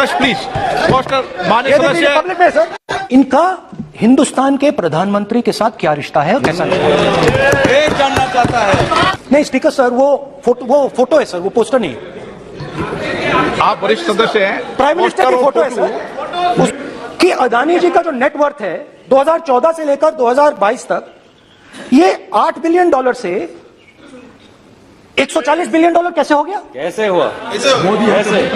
सदस्य please, poster माननीय सदस्य। पब्लिक में सर, इनका हिंदुस्तान के प्रधानमंत्री के साथ क्या रिश्ता है और कैसा ये जानना चाहता है। नहीं स्पीकर सर, वो फोटो है सर, वो पोस्टर नहीं है। आप वरिष्ठ सदस्य हैं, प्राइम मिनिस्टर की फोटो है सर कि अदानी जी का जो नेटवर्थ है 2014 से लेकर 2022 तक, ये $8 बिलियन से $140 बिलियन कैसे हो गया? कैसे हुआ? मोदी कैसे?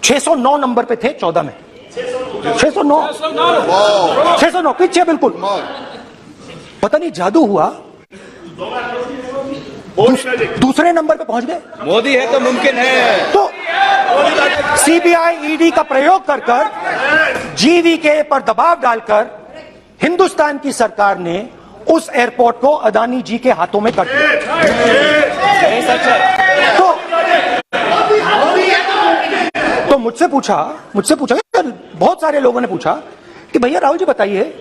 609 नंबर पे थे 14 में, 609 पीछे बिल्कुल। पता नहीं जादू हुआ, दूसरे नंबर पे पहुंच गए। मोदी है तो मुमकिन है। तो सीबीआई ईडी का प्रयोग कर जीवीके पर दबाव डालकर हिंदुस्तान की सरकार ने उस एयरपोर्ट को अदानी जी के हाथों में कर दिया। तो मुझसे पूछा, बहुत सारे लोगों ने पूछा कि भैया राहुल जी बताइए,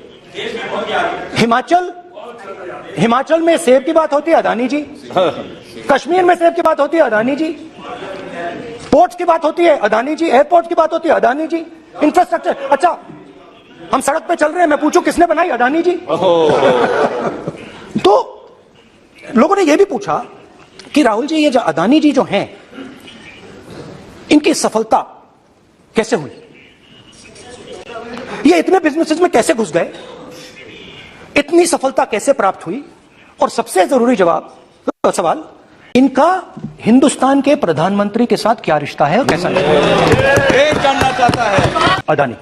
हिमाचल में सेब की बात होती है अदानी जी, कश्मीर में सेब की बात होती है अदानी जी, पोर्ट्स की बात होती है अदानी जी, एयरपोर्ट की बात होती है अदानी जी, इंफ्रास्ट्रक्चर। अच्छा, हम सड़क पे चल रहे हैं, मैं पूछूं किसने बनाई? अदानी जी। तो लोगों ने यह भी पूछा कि राहुल जी, ये जो अदानी जी जो हैं, इनकी सफलता कैसे हुई? ये इतने बिजनेसेस में कैसे घुस गए? इतनी सफलता कैसे प्राप्त हुई? और सबसे जरूरी सवाल, इनका हिंदुस्तान के प्रधानमंत्री के साथ क्या रिश्ता है और कैसा ये जानना चाहता है। अदानी,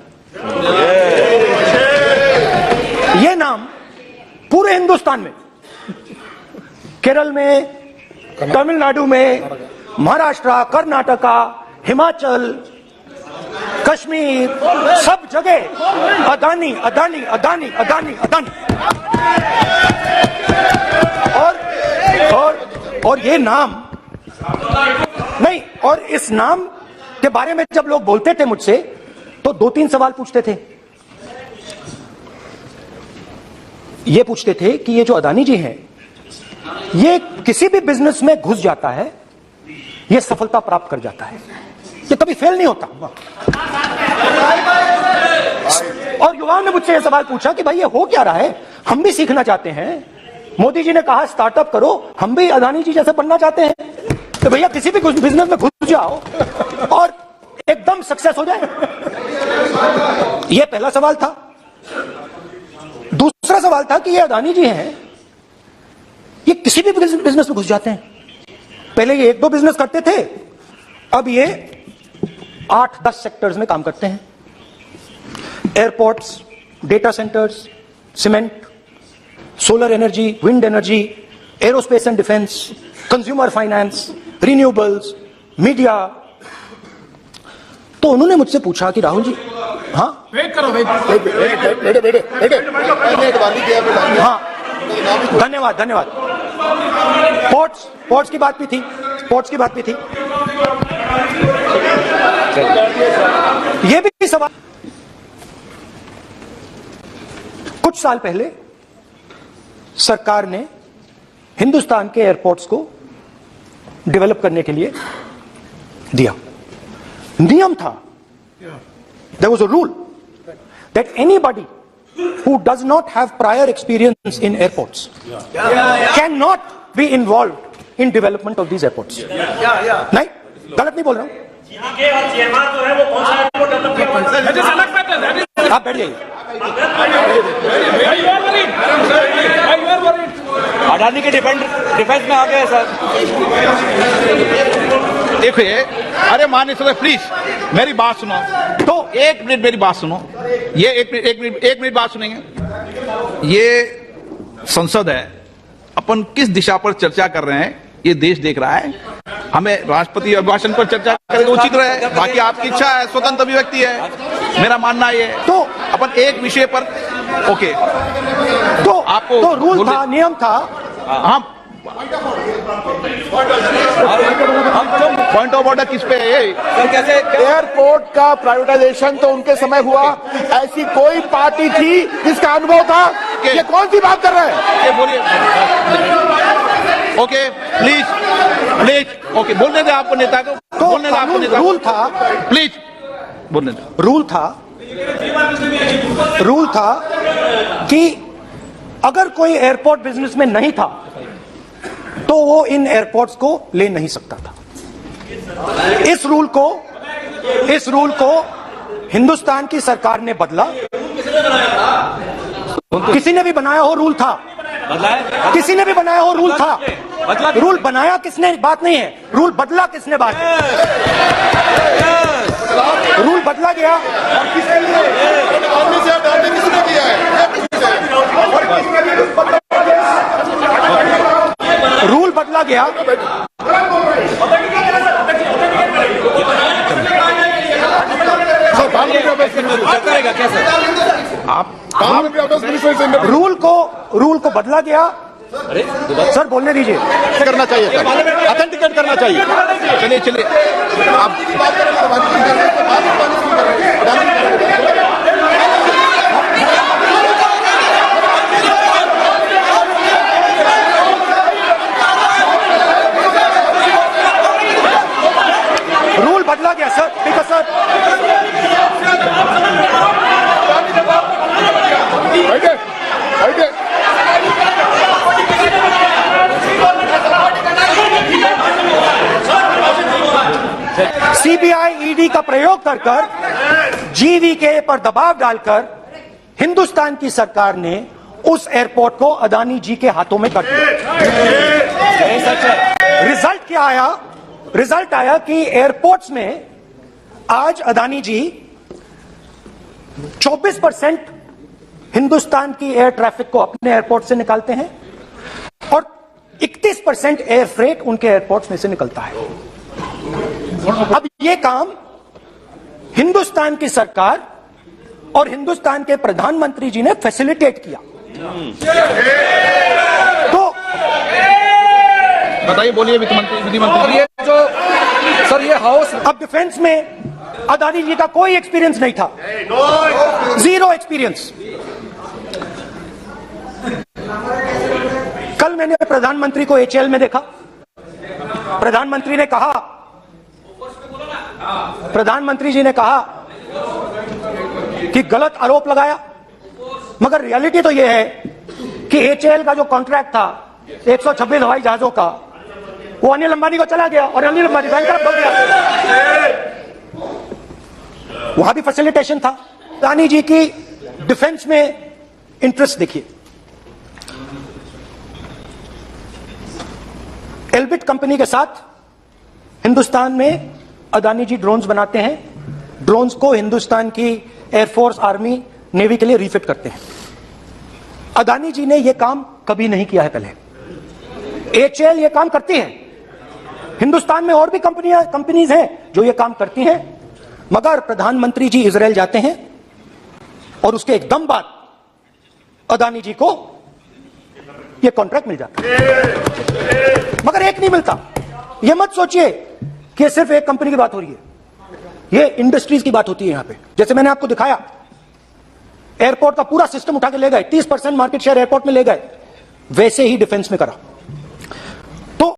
ये नाम पूरे हिंदुस्तान में, केरल में, तमिलनाडु में, महाराष्ट्र, कर्नाटका, हिमाचल, कश्मीर, सब जगह अदानी अदानी अदानी अदानी अदानी। और ये नाम नहीं, और इस नाम के बारे में जब लोग बोलते थे मुझसे, तो 2-3 सवाल पूछते थे। ये पूछते थे कि ये जो अदानी जी हैं, ये किसी भी बिजनेस में घुस जाता है, ये सफलता प्राप्त कर जाता है, ये कभी फेल नहीं होता। और युवाओं ने मुझसे यह सवाल पूछा कि भाई ये हो क्या रहा है, हम भी सीखना चाहते हैं। मोदी जी ने कहा स्टार्टअप करो, हम भी अदानी जी जैसे बनना चाहते हैं। तो भैया किसी भी बिजनेस में घुस जाओ और एकदम सक्सेस हो जाए। यह पहला सवाल था। दूसरा सवाल था कि ये अदानी जी हैं, ये किसी भी बिजनेस में घुस जाते हैं। पहले ये 1-2 बिजनेस करते थे, अब ये 8-10 सेक्टर्स में काम करते हैं। Airports, data centres, cement, solar energy, wind energy, aerospace and defence, consumer finance, renewables, media. तो उन्होंने मुझसे पूछा कि राहुल जी, हाँ वेट करो, वेट। हाँ, धन्यवाद। पोर्ट्स की बात भी थी। ये भी सवाल, कुछ साल पहले सरकार ने हिंदुस्तान के एयरपोर्ट्स को डेवलप करने के लिए दिया। नियम था, there was a rule that anybody who does not have prior experience in airports cannot be involved in development of these airports. नहीं, गलत नहीं बोल रहा हूं। आप बैठ जाइए। अडानी के डिफेंस में आ गए सर। देखिए, अरे माननीय सदस्य प्लीज मेरी बात सुनो। तो 1 मिनट मेरी बात सुनो। ये एक मिनट बात सुनेंगे। ये संसद है, अपन किस दिशा पर चर्चा कर रहे हैं ये देश देख रहा है। हमें राष्ट्रपति अभिभाषण पर चर्चा करें उचित रहे, बाकी आपकी इच्छा है, स्वतंत्र अभिव्यक्ति है। मेरा मानना ये है, तो अपन एक विषय पर ओके, तो आपको तो रूल था, नियम था। हम पॉइंट ऑफ ऑर्डर किस पे है? कैसे एयरपोर्ट का प्राइवेटाइजेशन तो उनके समय हुआ, ऐसी कोई पार्टी थी जिसका अनुभव था? ये कौन सी बात कर रहे हैं? बोलिए। ओके प्लीज ओके, बोलने दे आपको नेता को, बोलने दे आपको नेता। रूल था प्लीज बोलने दो। रूल था कि अगर कोई एयरपोर्ट बिजनेस में नहीं था तो वो इन एयरपोर्ट्स को ले नहीं सकता था। इस रूल को हिंदुस्तान की सरकार ने बदला। किसी ने भी बनाया हो रूल था, किसी ने भी बनाया हो रूल था। रूल बनाया किसने बात नहीं है, रूल बदला किसने बात है। रूल बदला गया, रूल बदला गया। रूल को बदला गया। सर बोलने दीजिए। करना चाहिए सर, ऑथेंटिकेट करना चाहिए। चलिए रूल बदला गया सर, ठीक है सर। सीबीआई ईडी का प्रयोग कर जीवीके पर दबाव डालकर हिंदुस्तान की सरकार ने उस एयरपोर्ट को अदानी जी के हाथों में कर दिया। रिजल्ट क्या आया? रिजल्ट आया कि एयरपोर्ट्स में आज अदानी जी 24% हिंदुस्तान की एयर ट्रैफिक को अपने एयरपोर्ट से निकालते हैं और 31% एयर फ्रेट उनके एयरपोर्ट्स में से निकलता है। अब ये काम हिंदुस्तान की सरकार और हिंदुस्तान के प्रधानमंत्री जी ने फैसिलिटेट किया। तो बताइए, बोलिए विधि मंत्री। ये जो सर ये हाउस अब डिफेंस में अदानी जी का कोई एक्सपीरियंस नहीं था, जीरो एक्सपीरियंस। कल मैंने प्रधानमंत्री को एचएएल में देखा। प्रधानमंत्री जी ने कहा कि गलत आरोप लगाया, मगर रियलिटी तो यह है कि एचएएल का जो कॉन्ट्रैक्ट था 126 हवाई जहाजों का, वो अनिल अंबानी को चला गया और अनिल अंबानी बैंकरप्ट हो गया। वहां भी फैसिलिटेशन था। अदानी जी की डिफेंस में इंटरेस्ट देखिए। एल्बिट कंपनी के साथ हिंदुस्तान में अदानी जी ड्रोन्स बनाते हैं। ड्रोन्स को हिंदुस्तान की एयरफोर्स, आर्मी, नेवी के लिए रिफिट करते हैं। अदानी जी ने यह काम कभी नहीं किया है पहले। एचएएल यह काम करती है। हिंदुस्तान में और भी कंपनीज हैं जो ये काम करती हैं, मगर प्रधानमंत्री जी इजराइल जाते हैं और उसके एकदम बाद अदानी जी को ये कॉन्ट्रैक्ट मिल जाता है, मगर एक नहीं मिलता। ये मत सोचिए कि ये सिर्फ एक कंपनी की बात हो रही है, ये इंडस्ट्रीज की बात होती है। यहां पे जैसे मैंने आपको दिखाया, एयरपोर्ट का पूरा सिस्टम उठा के ले गए, 30% मार्केट शेयर एयरपोर्ट में ले गए, वैसे ही डिफेंस में करा।